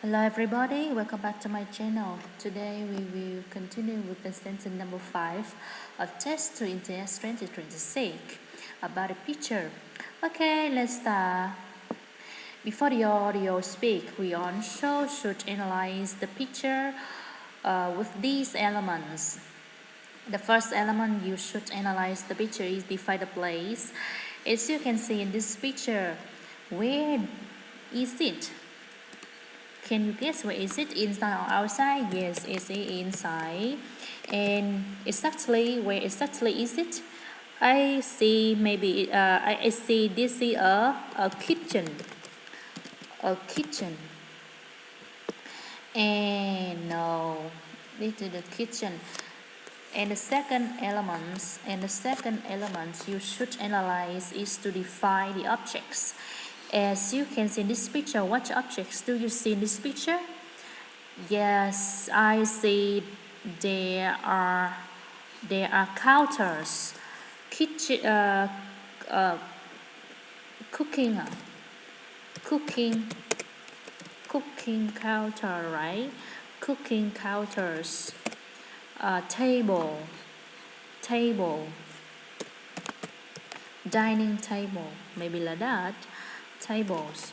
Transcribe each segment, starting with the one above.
Hello everybody, welcome back to my channel. Today we will continue with the sentence number 5 of test to ETS 2026 about a picture. Okay, let's start. Before the audio speak, we also should analyze the picture with these elements. The first element you should analyze the picture is define the place. As you can see in this picture, where is it? Can you guess where is it? Inside or outside? Yes, it's inside. And exactly where exactly is it? I see maybe I see this is a kitchen. A kitchen. And no, this is the kitchen. And the second element you should analyze is to define the objects. As you can see in this picture, what objects do you see in this picture? Yes, I see there are counters, kitchen, cooking, cooking, cooking counter, right? Cooking counters, table, dining table, maybe like that, tables.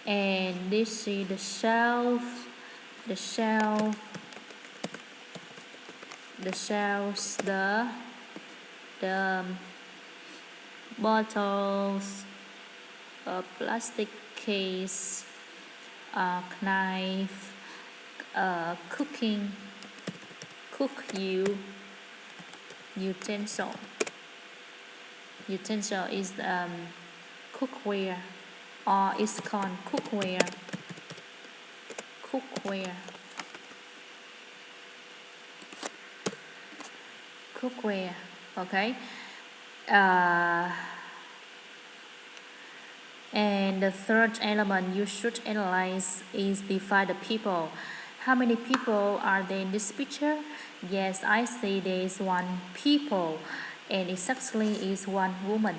And this is the shelves, the bottles, plastic case, knife, utensil. Utensil is cookware, or it's called cookware. Okay. And the third element you should analyze is define the people. How many people are there in this picture? Yes, I see there is one people, and exactly is one woman.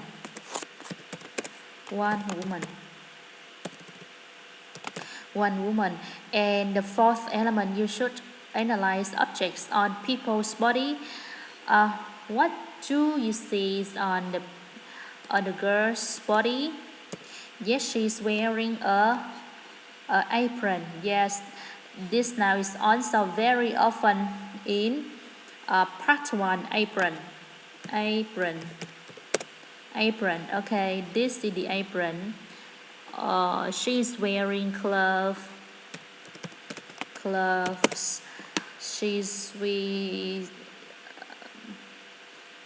One woman. And the fourth element you should analyze objects on people's body. What do you see on the girl's body? Yes, she's wearing a apron. Yes, this now is also very often in part 1 apron. Okay, this is the apron. She's wearing gloves. She's with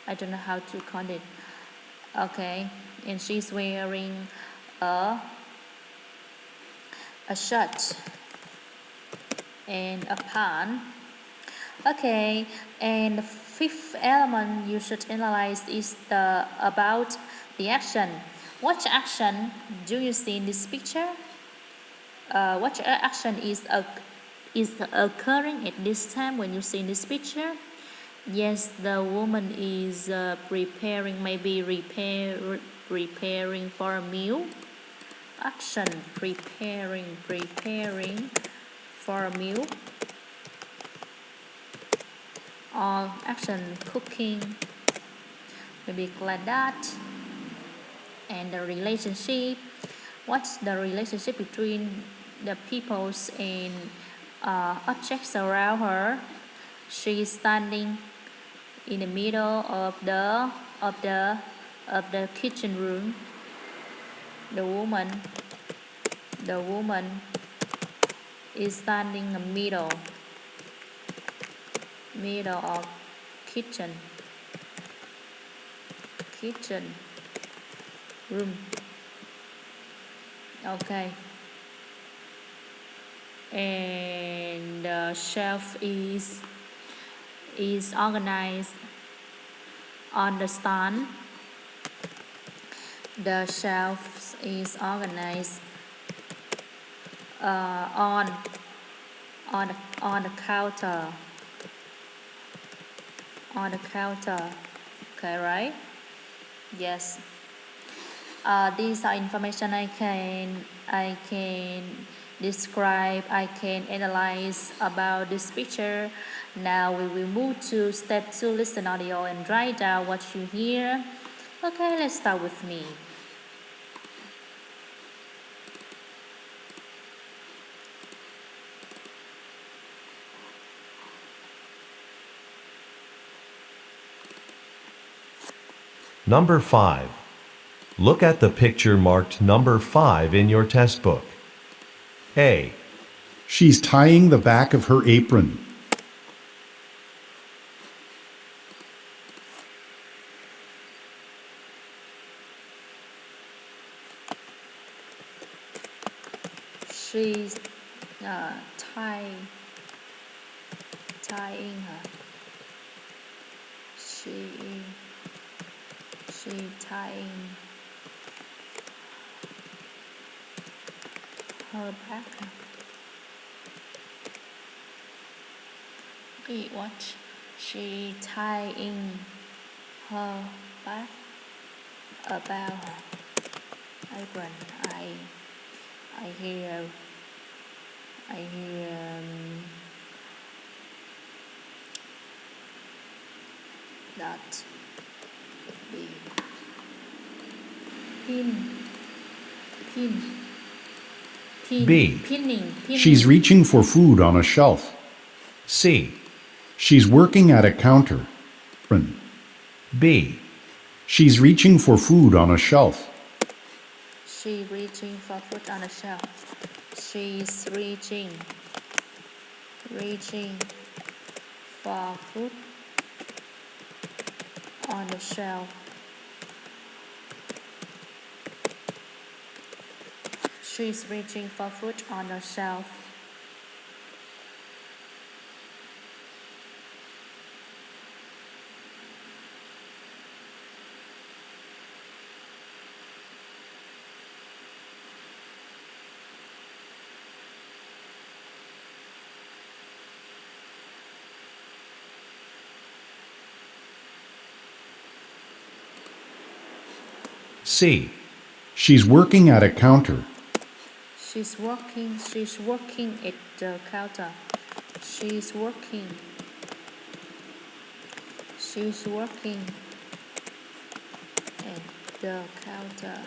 I don't know how to call it. Okay, and she's wearing a shirt and a pant. Okay, and the fifth element you should analyze is about the action. What action do you see in this picture? What action is occurring at this time when you see in this picture? Yes, the woman is preparing for a meal. Action, preparing for a meal. Or action, cooking, maybe like that. And the relationship, what's the relationship between the peoples and objects around her? She is standing in the middle of the kitchen room. The woman is standing in the middle of kitchen room. Okay, and the shelf is organized on the stand. The shelf is organized on the counter. Okay, right? Yes. These are information I can describe, I can analyze about this picture. Now we will move to step 2, listen audio and write down what you hear. Okay, let's start with me. Number 5. Look at the picture marked number 5 in your test book. A. She's tying the back of her apron. She's tying her. She tying her back. What? She tying her back about her apron. I hear that be B. pinning. She's reaching for food on a shelf. C. She's working at a counter. B. She's reaching for food on a shelf. She reaching for food on a shelf. She's reaching for food on the shelf. She's reaching for food on the shelf. C. She's working at a counter. She's working at the counter. She's working at the counter.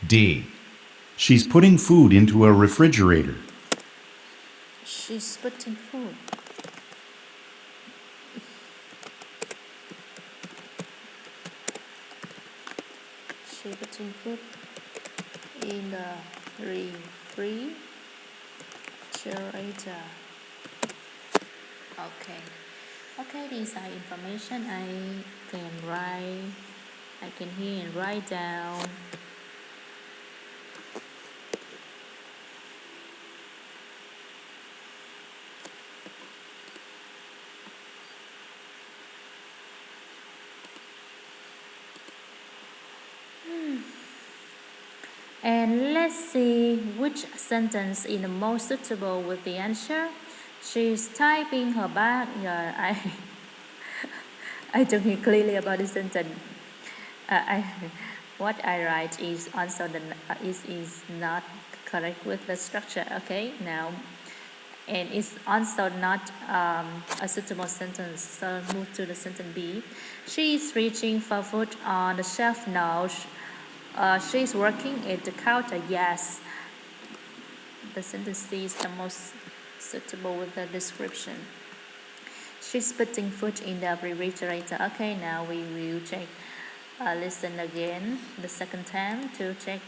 D. She's putting food into a refrigerator. She's putting food. She's putting food in the refrigerator. Okay, these are information I can hear and write down. And let's see which sentence is the most suitable with the answer. She's typing her back. Yeah, I don't hear clearly about the sentence. What I write is also is not correct with the structure. Okay, now, and it's also not a suitable sentence. So move to the sentence B. She is reaching for food on the shelf now. She's working at the counter. Yes, the sentence C is the most suitable with the description. She's putting food in the refrigerator. Okay, now we will check. Listen again the second time to check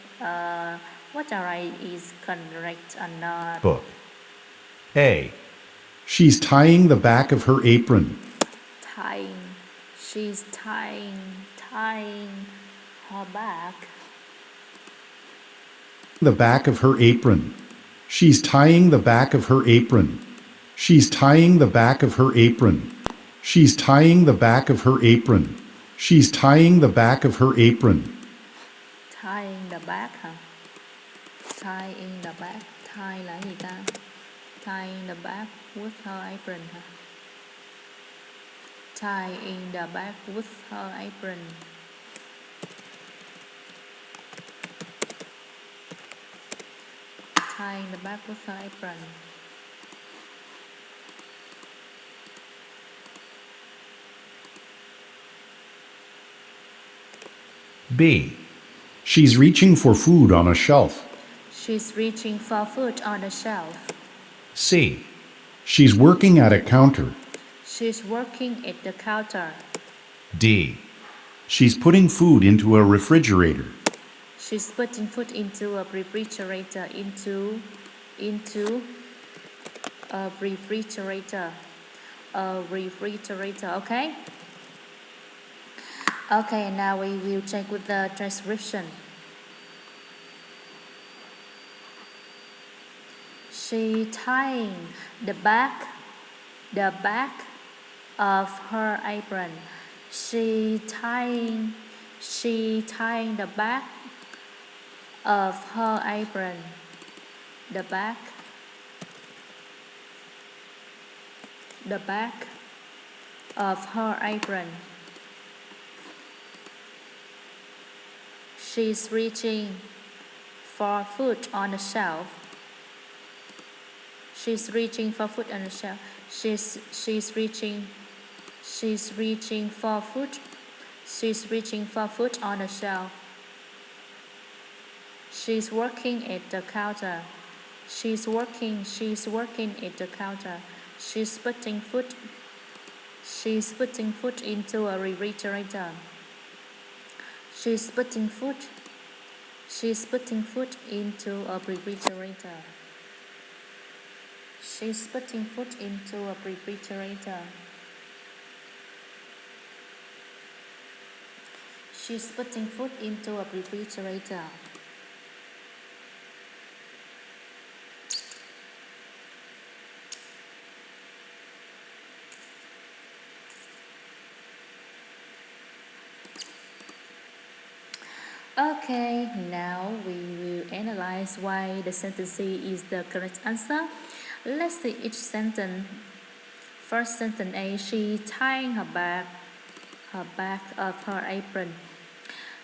what I write is correct or not. Book. A. She's tying the back of her apron. She's tying her back. The back of her apron. She's tying the back of her apron. She's tying the back of her apron. She's tying the back of her apron. She's tying the back of her apron. Tying the back hả? Tying the back. Tie là gì ta? Tying the back with her apron hả? Tying the back with her apron. tying the back of her apron. B. She's reaching for food on a shelf. She's reaching for food on the shelf. C. She's working at a counter. She's working at the counter. D. She's putting food into a refrigerator. She's putting food into a refrigerator. Into a refrigerator. A refrigerator. Okay. Okay, now we will check with the transcription. She tying the back of her apron. She tying the back of her apron. The back of her apron. She's reaching for food on the shelf. She's reaching for food on the shelf. She's reaching for food. She's reaching for food on the shelf. She's working at the counter. She's working at the counter. She's putting food into a refrigerator. She's putting food into a refrigerator. She's putting food into a refrigerator. She's putting food into a refrigerator. Okay, now we will analyze why the sentence C is the correct answer. Let's see each sentence. First sentence A, she tying her back of her apron.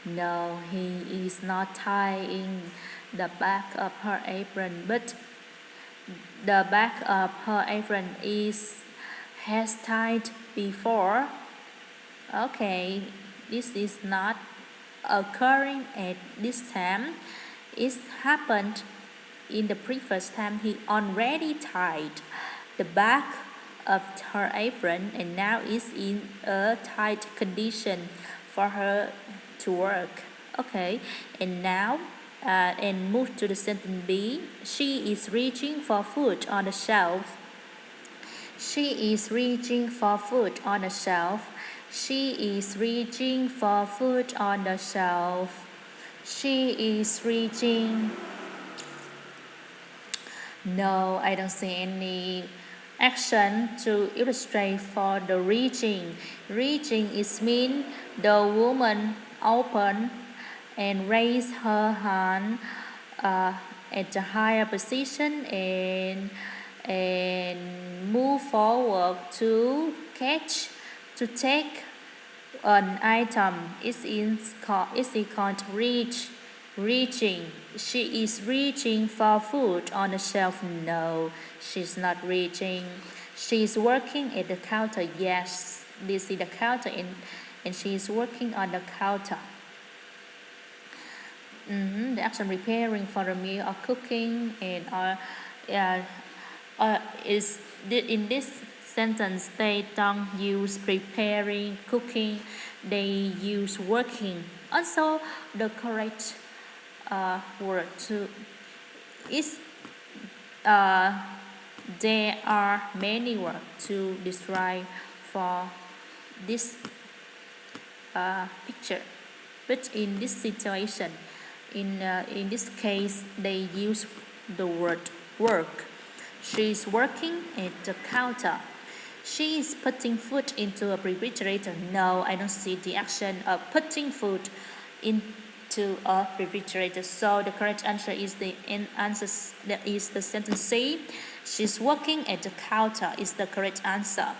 No, he is not tying the back of her apron, but the back of her apron has tied before. Okay, this is not occurring at this time. It happened in the previous time. He already tied the back of her apron and now is in a tight condition for her to work. Okay, and now and move to the sentence B. She is reaching for food on the shelf. She is reaching for food on the shelf. She is reaching for food on the shelf. She is reaching. No, I don't see any action to illustrate for the reaching. Reaching is mean the woman open and raise her hand at a higher position and move forward to take an item. It's called reaching. She is reaching for food on the shelf. No, she's not reaching. She's working at the counter. Yes, this is the counter and she's working on the counter. The action preparing for a meal or cooking and is in this sentence they don't use preparing, cooking, they use working. Also, the correct word to is there are many words to describe for this picture, but in this situation, in this case, they use the word work. She is working at the counter. She is putting food into a refrigerator. No, I don't see the action of putting food into a refrigerator. So the correct answer is the sentence C. She's working at the counter is the correct answer.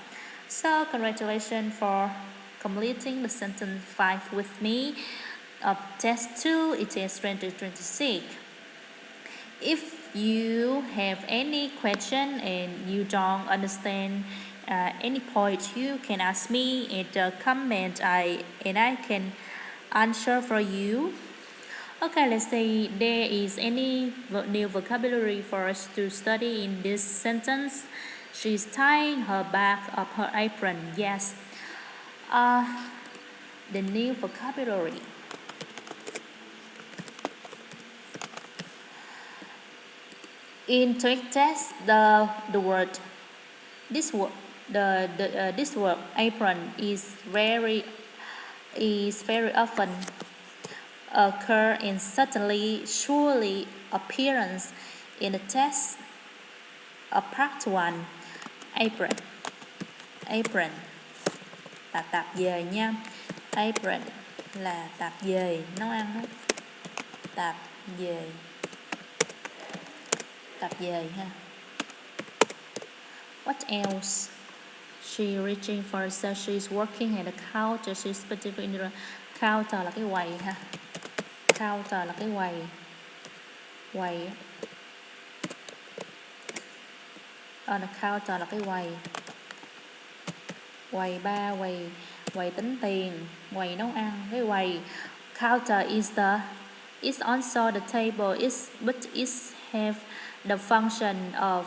So congratulations for completing the sentence 5 with me of test 2 ETS 2026. If you have any question and you don't understand any point, you can ask me in the comment. And I can answer for you. Okay, let's say there is any new vocabulary for us to study in this sentence. She's tying her back of her apron. Yes. The new vocabulary. In TOEIC test, the word this word this word apron is very often occur in certainly surely appearance in the test of part 1. Apron là tạp dề nha. Apron là tạp dề nấu ăn đó. Tạp dề ha. What else? She reaching for herself. She's working at the counter. She's specifically in the counter là cái quầy ha. Counter là cái quầy. On the counter là cái quầy bar, quầy tính tiền, quầy nấu ăn, cái quầy. Counter is also the table, but it have the function of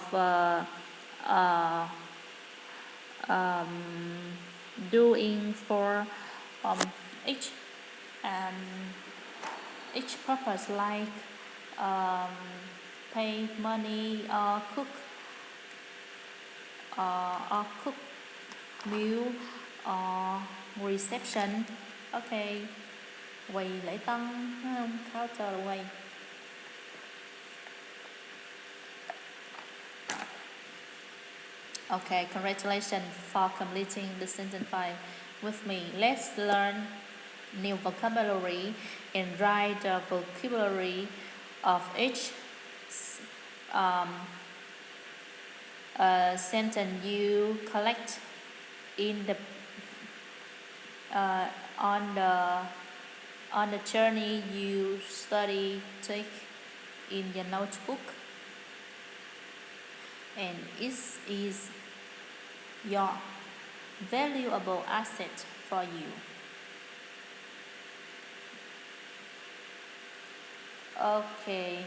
doing for each purpose, like pay money or cook meal or reception. Okay, quầy lễ tân, phải không? Counter là quầy. Okay, congratulations for completing the sentence 5 with me. Let's learn new vocabulary and write the vocabulary of each sentence you collect in the on the journey you study take in your notebook, and it is your valuable asset for you. Okay.